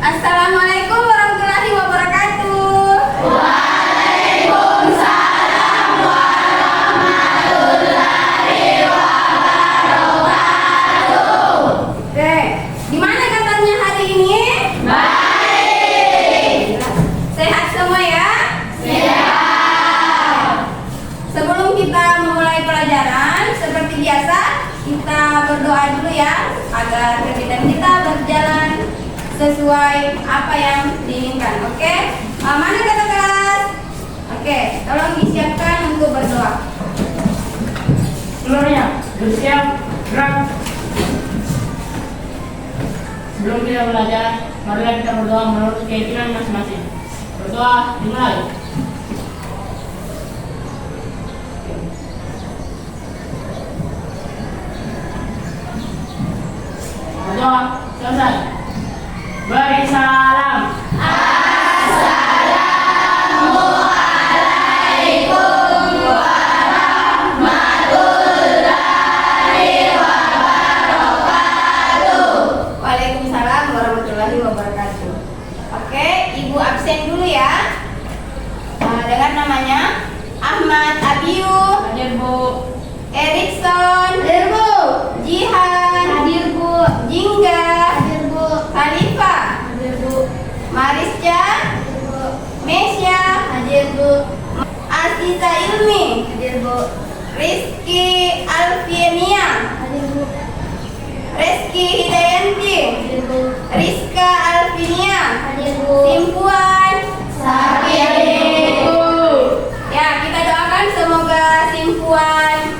Assalamualaikum warahmatullahi wabarakatuh. Waalaikumsalam warahmatullahi wabarakatuh. Oke, gimana katanya hari ini? Baik. Sehat semua ya? Siap. Sebelum kita memulai pelajaran, seperti biasa kita berdoa dulu ya, agar kegiatan kita berjalan sesuai apa yang diinginkan. Oke? Mana kata kelas? Oke, tolong disiapkan untuk berdoa. Seluruhnya bersiap, gerak. Sebelum kita belajar, marilah kita berdoa menurut keyakinan masing-masing. Berdoa dimulai. Berdoa selesai. Beri salam. Assalamualaikum warahmatullahi wabarakatuh. Waalaikumsalam warahmatullahi wabarakatuh. Oke, Ibu absen dulu ya. Dengar namanya Ahmad Abiu, Hadir Bu. Erikson, hadir Bu. Jihan, hadir Bu. Jingga, hadir Bu. Khalifah, hadir Bu. Marisja, hadir Bu. Mesya, hadir Bu. Aziza Ilmi, hadir Bu. Rizky Alfiania, hadir Bu. Rizky Hidayanti, hadir Bu. Rizka Alfinia, hadir Bu. Simpuan Sakit. Ya, kita doakan semoga Simpuan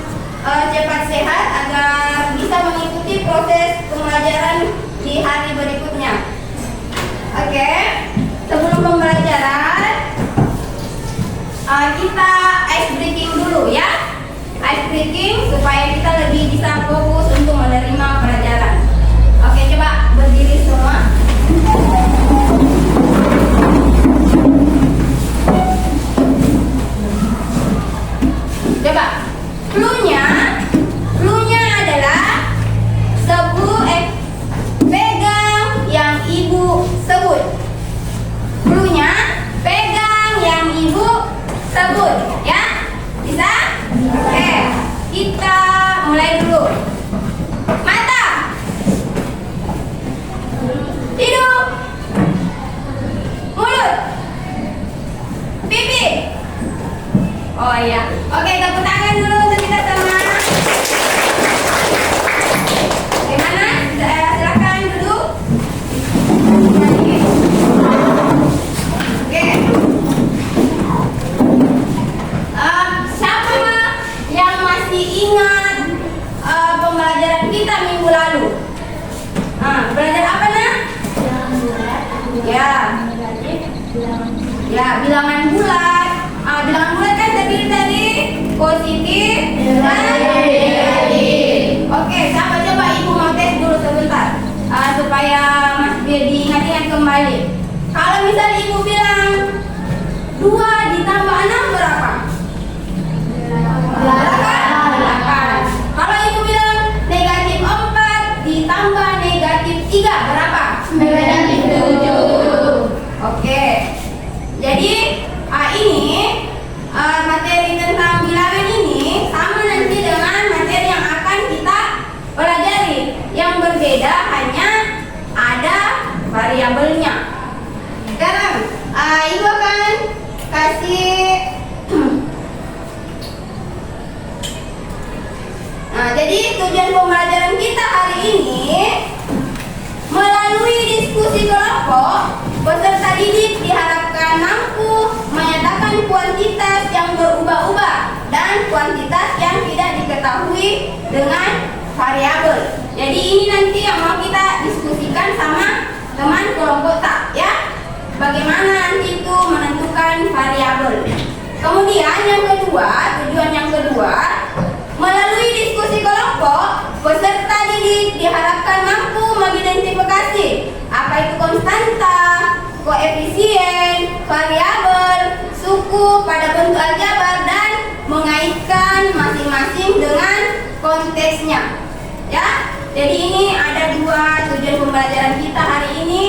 cepat sehat agar bisa mengikuti proses pembelajaran di hari berikutnya. Oke, sebelum pembelajaran kita ice breaking dulu ya. Ice breaking supaya kita lebih bisa fokus untuk menerima pelajaran. Oke, coba berdiri semua. Coba, clue-nya adalah pegang yang ibu sebut. Clue-nya pegang yang ibu sebut, ya? Bisa? Oke, kita mulai dulu. Mata, hidung, mulut, pipi. Oh iya, oke, tepuk tangan dulu untuk kita sama. Gimana? Silakan duduk. Oke. Siapa yang masih ingat pembelajaran kita minggu lalu? Belajar apa nak? Ya. Ya, bilangan bulat. Bilangan bulat kan tadi positif dan negatif. Oke, sahabat, coba ibu mau tes dulu sebentar supaya biar diingat-ingat kembali. Kalau misalnya ibu bilang 2 ditambah 6 berapa? 8. Kalau ibu bilang negatif 4 ditambah negatif 3 berapa? Negatif 7. Oke. Jadi ini materi tentang bilangan ini sama nanti dengan materi yang akan kita pelajari. Yang berbeda hanya ada variabelnya. Sekarang ibu akan kasih jadi tujuan pembelajaran kita hari ini melalui diskusi kelompok, peserta didik diharapkan mampu menyatakan kuantitas yang berubah-ubah dan kuantitas yang tidak diketahui dengan variabel. Jadi ini nanti yang mau kita diskusikan sama teman kelompok tak ya. Bagaimana nanti itu menentukan variabel. Kemudian yang kedua, tujuan yang kedua, melalui diskusi kelompok, peserta didik diharapkan mampu mengidentifikasi apa itu konstanta, koefisien, variabel, suku pada bentuk aljabar dan mengaitkan masing-masing dengan konteksnya. Ya, jadi ini ada 2 tujuan pembelajaran kita hari ini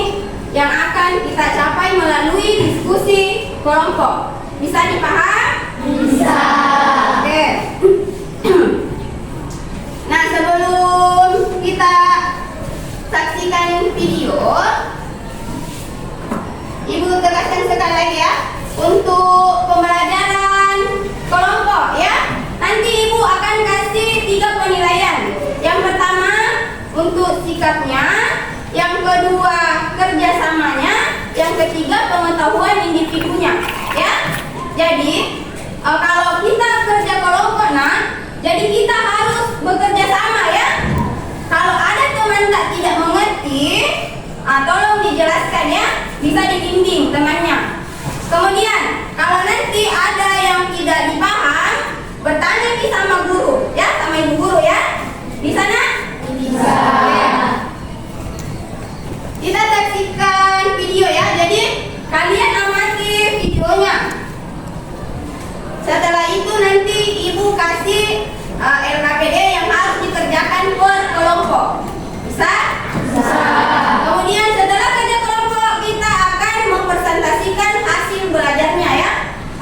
yang akan akan kita capai melalui diskusi kelompok. Bisa dipaham? Bisa. Oke. Nah, sebelum kita saksikan video, Ibu tegaskan sekali lagi ya, untuk pembelajaran kelompok ya. Nanti Ibu akan kasih 3 penilaian. Yang pertama untuk sikapnya, yang kedua kerjasamanya, yang ketiga pengetahuan individunya ya. Jadi kalau kita kerja kelompok, jadi kita harus bekerja sama ya. Kalau ada teman tidak mengerti, tolong dijelaskan ya, bisa dibimbing temannya. Kemudian kalau nanti ada yang tidak dipaham, bertanya sama guru ya, sama ibu guru ya. Di sana? Bisa. Kita saksikan video ya. Jadi kalian amati videonya. Setelah itu nanti ibu kasih LKPD yang harus dikerjakan per kelompok. Bisa? Bisa. Kemudian setelah kerja kelompok kita akan mempresentasikan hasil belajarnya ya.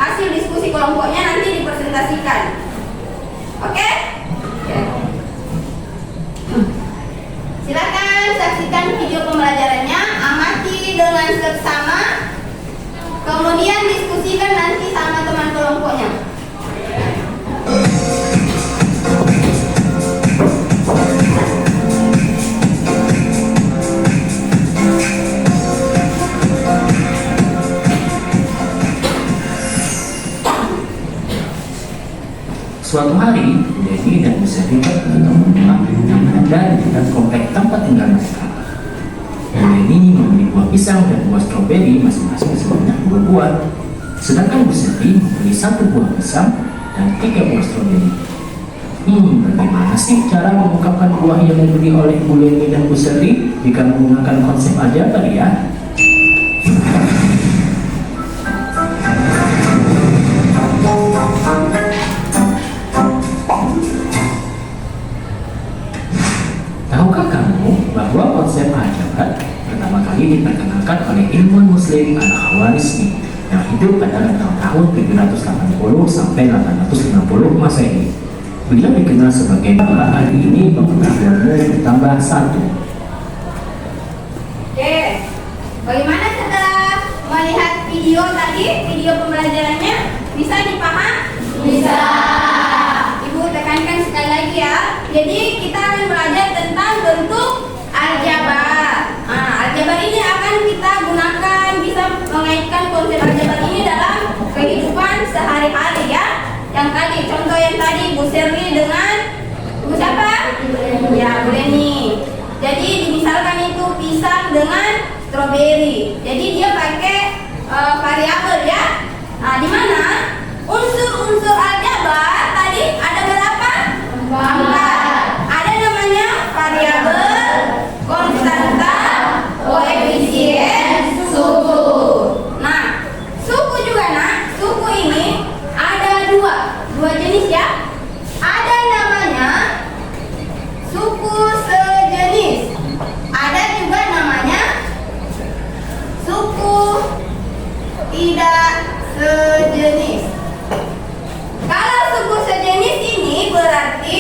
Hasil diskusi kelompoknya nanti dipresentasikan. Oke? Silakan saksikan video pembelajarannya, amati dengan seksama. Kemudian diskusikan nanti sama teman kelompoknya. Suatu hari, Denny dan Bu Selvi bertemu yang ada di dekat komplek tempat tinggal mereka. Denny membeli buah pisang dan buah stroberi masing-masing sebanyak 2 buah. Sedangkan Bu Selvi membeli 1 buah pisang dan 3 buah stroberi. Bagaimana sih cara mengungkapkan buah yang dibeli oleh Bu Denny dan Bu Selvi jika menggunakan konsep aljabar ya? Tahukah kamu bahwa konsep aljabar pertama kali diperkenalkan oleh ilmuwan Muslim Al-Khawarizmi yang hidup pada rentang tahun 780 sampai 850 Masehi. Beliau dikenal sebagai hari ini pengetahuanmu tambah 1. Oke, bagaimana setelah melihat video tadi, video pembelajarannya, bisa dipaham? Bisa. Ibu tekankan sekali lagi ya. Jadi kita akan belajar tentang bentuk aljabar. Aljabar ini akan kita gunakan, bisa mengaitkan konsep aljabar ini dalam kehidupan sehari-hari ya. Yang tadi, contoh yang tadi Bu Selvi dengan Bu siapa? Ya, Bu Denny. Jadi misalkan itu pisang dengan stroberi. Jadi dia pakai variabel ya. Nah, di mana unsur-unsur aljabar tadi ada berapa? 4. Ada namanya variabel, konstanta, koefisien, suku. Nah, suku juga suku ini ada dua jenis ya. Ada namanya suku sejenis. Ada juga namanya suku tidak sejenis. Kalau suku sejenis ini berarti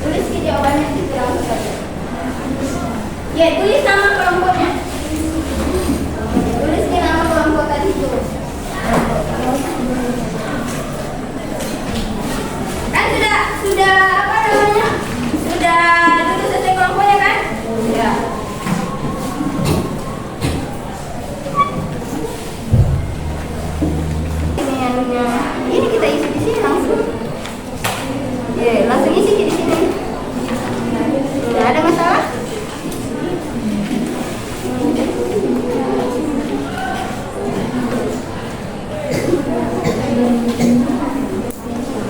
Tulis ke jawabannya di langsung saja. Ya, tulis nama kelompoknya. Tulis di nama kelompok tadi itu. Kan sudah apa namanya? Sudah tulis selesai kelompoknya kan? Ya. Ini anunya. Ini kita isi di sini langsung. Ya, langsung isi di sini. Tidak ada masalah?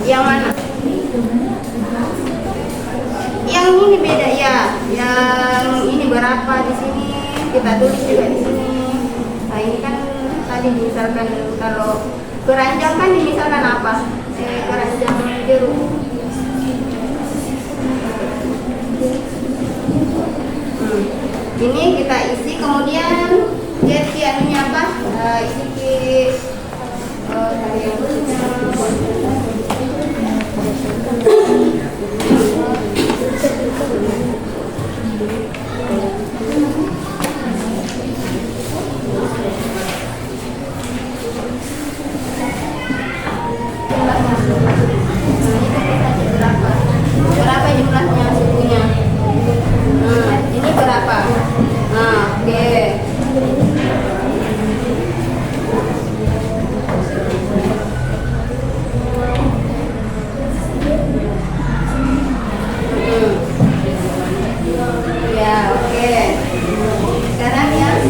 Yang mana? Yang ini beda ya. Yang ini berapa di sini? Kita tulis juga di sini. Nah, ini kan tadi misalkan kalau keranjang kan misalkan apa? Keranjang jeruk. Ini kita isi, kemudian jadi anunya apa? Isi ke berapa jumlahnya sukunya? Ini berapa? Oke. Ya, oke. Sekarang yang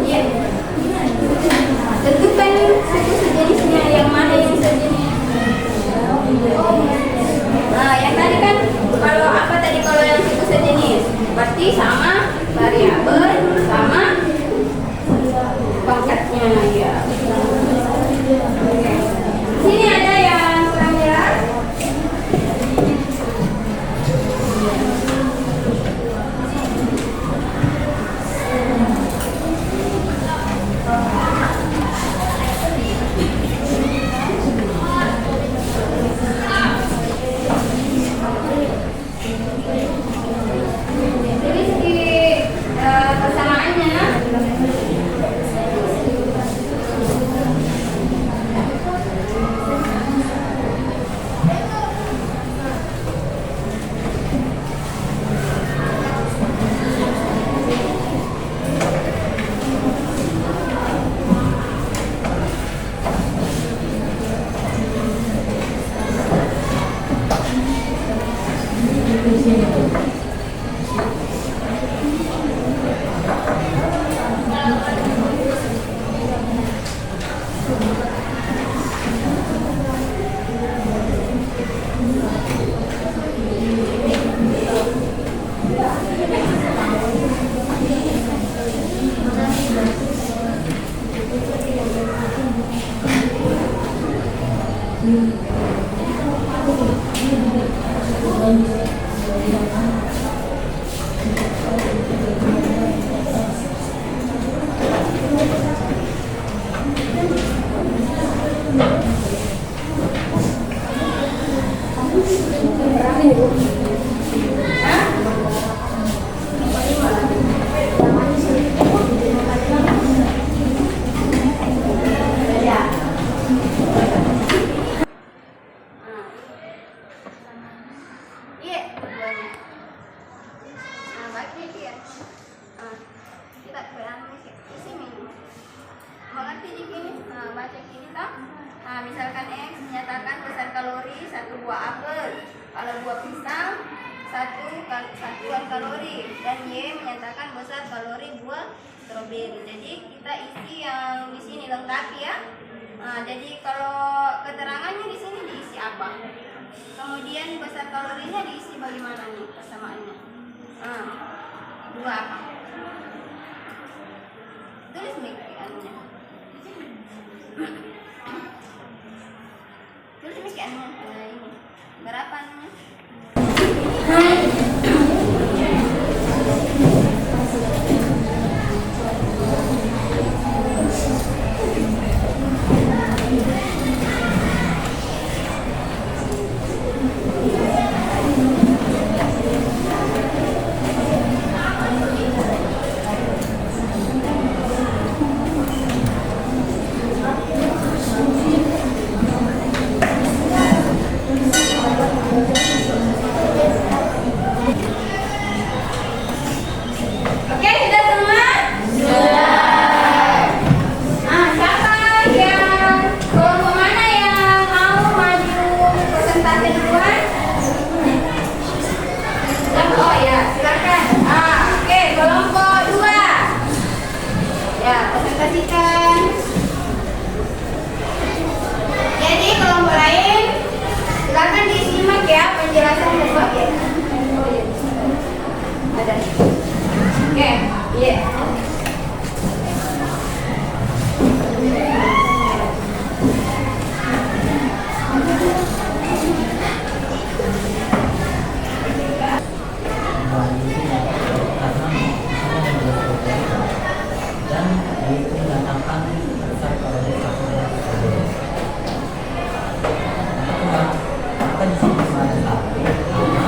ya. Tentukan suku sejenisnya, yang mana yang sejenis. Nah, yang tadi kan kalau apa tadi kalau yang suku sejenis? Berarti sama variabel sama pangkatnya ya. Oke. Sini ada yang kurang jelas. Tulis di persamaannya. Misalkan X menyatakan besar kalori 1 buah apel, kalau buah pisang 1 satuan kalori, dan Y menyatakan besar kalori buah stroberi. Jadi kita isi yang di sini lengkap ya. Jadi kalau keterangannya di sini diisi apa? Kemudian besar kalorinya diisi bagaimana nih persamaannya? Dua apa? Tulis Miki anunya. Tulis Miki anunya. Nah, ini. Berapa anunya? Oke, sudah semua? Sudah. Siapa yang kelompok mana yang mau maju presentasi duluan? Oh ya, silakan. Oke, kelompok 2. Ya, presentasikan. Jadi kelompok lain silakan disimak ya penjelasan kelompok ya. Ada. Oke, iya. dan dinyatakan besar oleh maka di sini ada satu nama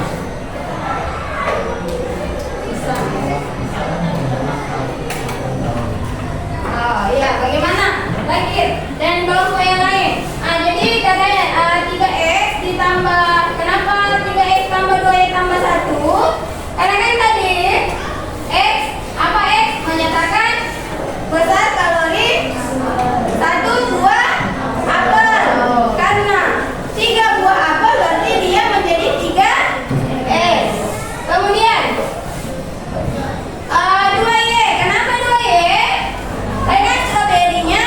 Oh iya, bagaimana? Lagi dan kelompok yang lain. Jadi katanya 3x ditambah, kenapa 3x tambah 2y tambah 1? Karena kan tadi x, apa x? Menyatakan besar kalori 1 buah apel. Karena 3 buah apel berarti dia menjadi 3x. Kemudian 2y, kenapa 2y? Karena kan stroberinya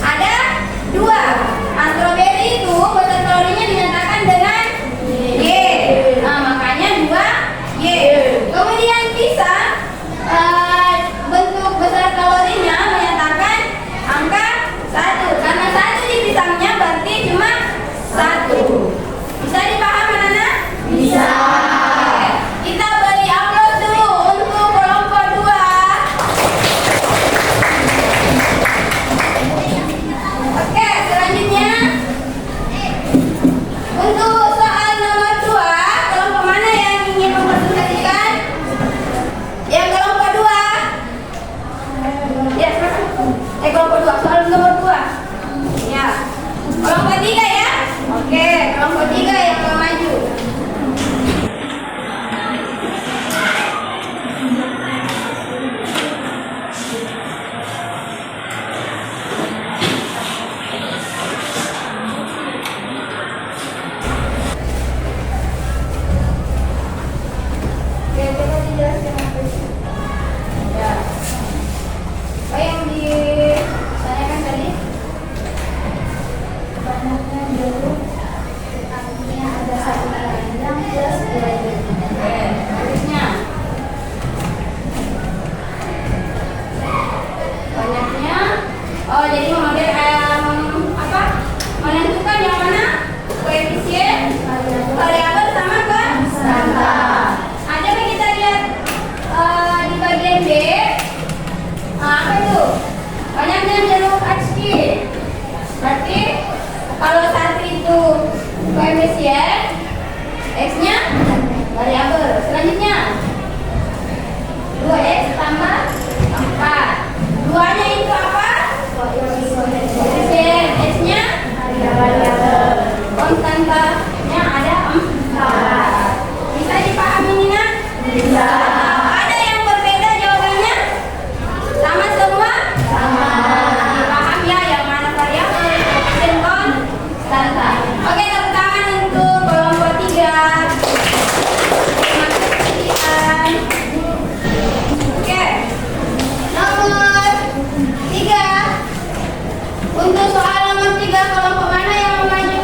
ada 2. Nah, stroberi itu besar kalorinya dinyatakan dengan y. Nah, makanya 2y. Kemudian pisang, bentuk besar kalorinya menyatakan angka 1. Karena 1 di pisangnya berarti cuma 1. Bisa dipahami, anak-anak? Bisa. Kita beri upload dulu untuk kelompok 2. Oke, selanjutnya untuk soal nomor 2, kelompok mana yang ingin mempresentasikan? Yang kelompok 2. Ya, kelompok 2, soal nomor 2. Ya. Kelompok 3 ya? Oke, kelompok 3 yang mau maju. Oke, coba dijelaskan apa itu. Ya. Apa yang ditanyakan tadi? Banyaknya dulu artinya ada satu panjang plus 2y. Oke, harusnya banyaknya. Oh, jadi model apa? Menentukan yang mana? Koefisien variabel sama konstanta. Ada yang kita lihat di bagian B. Apa itu? Banyaknya jeruk HQ. Berarti kalau 1 itu koefisien, x-nya variabel. Selanjutnya 2x tambah 4. 2-nya itu apa? Koefisien, x-nya variabel. Konstantanya ada 4. Bisa dipahami, Nina? Bisa. Ada yang berbeda jawabannya? Sama semua? Sama. Dipaham ya yang mana variabel, koefisien, konstanta. Oke, tepuk tangan untuk kelompok 3. Terima kasih. Oke. Nomor 3. Untuk soal nomor 3, kelompok mana yang mau maju?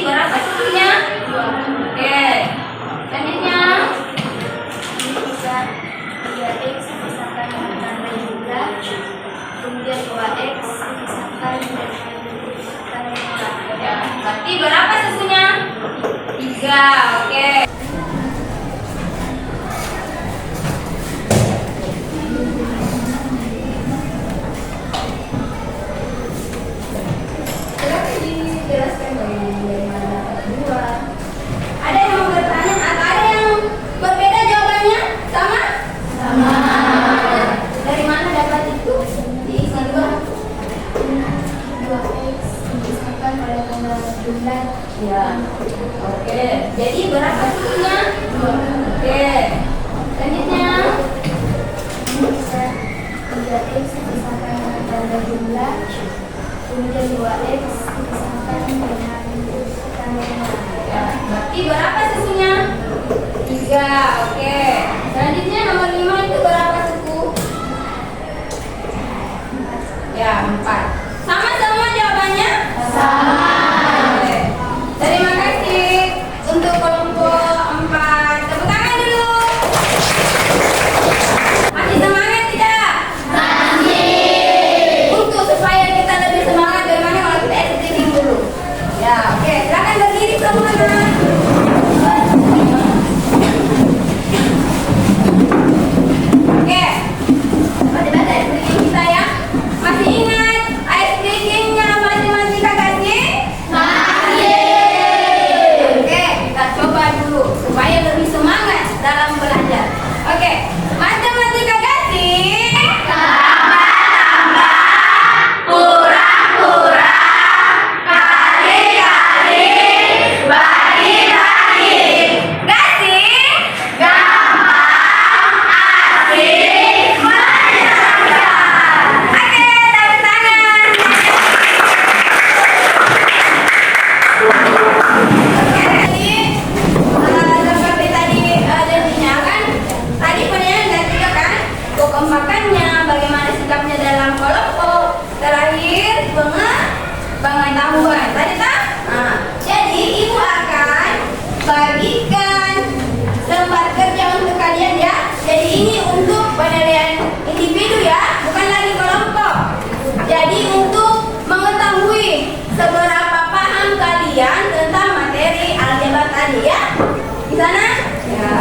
berapa sukunya? Oke. Selanjutnya. 3x misalkan dengan tanda jumlah, kemudian 2x misalkan dengan tanda jumlah. Ya, berarti berapa sukunya? 3. Oke. Silakan dijelaskan bagaimana kedua. Ada yang mau bertanya atau ada yang berbeda jawabannya? Sama? Sama. Dari mana dapat itu? Diisi dua. 2x misalkan pada tanda jumlah. Ya. Oke. Jadi berapa sukunya? 2. Oke. Selanjutnya. Bisa 3x misalkan dengan tanda jumlah, kemudian 2x misalkan dengan tanda jumlah. Ya. Berarti berapa sukunya? 3. Oke. Selanjutnya nomor 5 itu berapa suku? Ya, 4. Sama semua jawabannya? Sama. Oke. Terima kasih untuk kelompok 4. Tepuk tangan dulu. Masih semangat tidak? Masih. Untuk supaya kita lebih semangat, bagaimana kalau kita editing dulu? Ya, oke. Silakan berdiri semuanya. Oke. Baca-baca ice breaking kita ya. Masih ingat ice breakingnya matematika gak sih? Masih. Oke, kita coba dulu supaya lebih semangat dalam belajar. Oke, matematika gak sih? Tambah-tambah, kurang-kurang, kali-kali, bagi-bagi. Gak sih? Gampang, asik, menyenangkan. Oke, tepuk tangan. Seperti tadi janjinya kan, tadi penilaian dan tiga kan, kekompakannya, bagaimana sikapnya dalam kelompok, terakhir pengetahuan. Tadi tak? Nah, jadi ibu akan bagikan lembar kerja untuk kalian ya. Jadi ini untuk penilaian individu ya, bukan lagi kelompok. Jadi untuk mengetahui seberapa paham kalian tentang materi aljabar tadi ya. Di sana? Ya.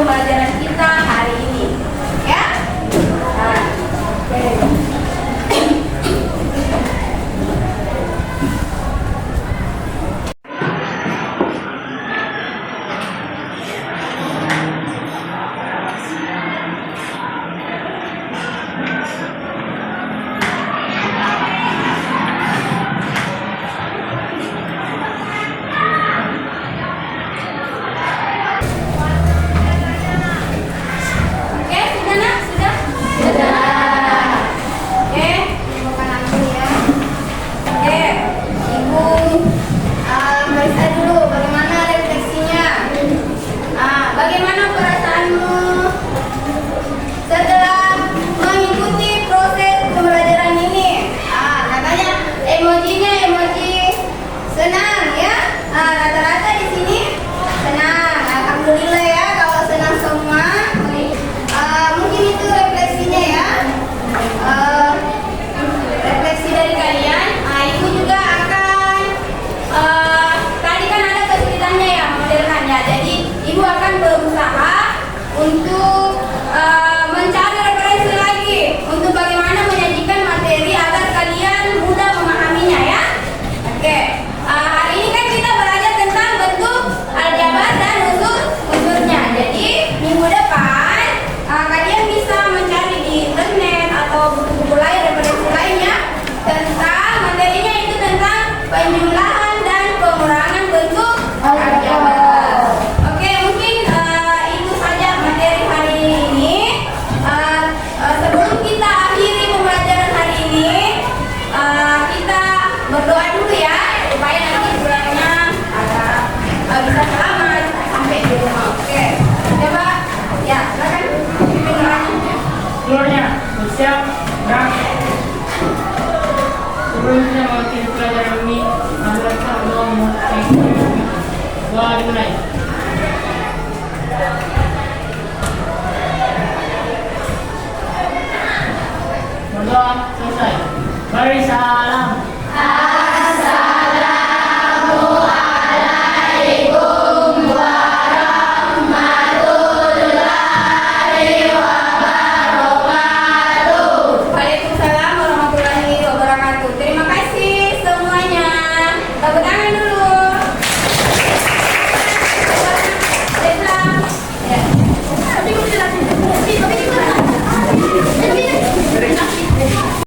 pembelajaran kita hari ini. Ya? Nah, oke, sudah nak? Sudah? Sudah. Oke, bukan aku ya. Oke, Ibu periksa dulu bagaimana refleksinya. Bagaimana perasaanmu setelah mengikuti proses pembelajaran ini? Katanya emojinya emoji senang ya. Rata-rata di sini senang. Alhamdulillah ya kalau senang semua. Mungkin itu refleksinya ya. Refleksi dari kalian. Ibu juga akan tadi kan ada kesulitannya ya modelan ya. Jadi ibu akan berusaha untuk mencari referensi lagi untuk bagaimana menyajikan materi agar kalian mudah memahaminya ya. Oke. Hari ini kan kita belajar tentang bentuk aljabar dan unsur-unsurnya. Jadi minggu depan kalian bisa mencari di internet atau buku-buku lain, referensi lainnya tentang materinya itu tentang penjumlahan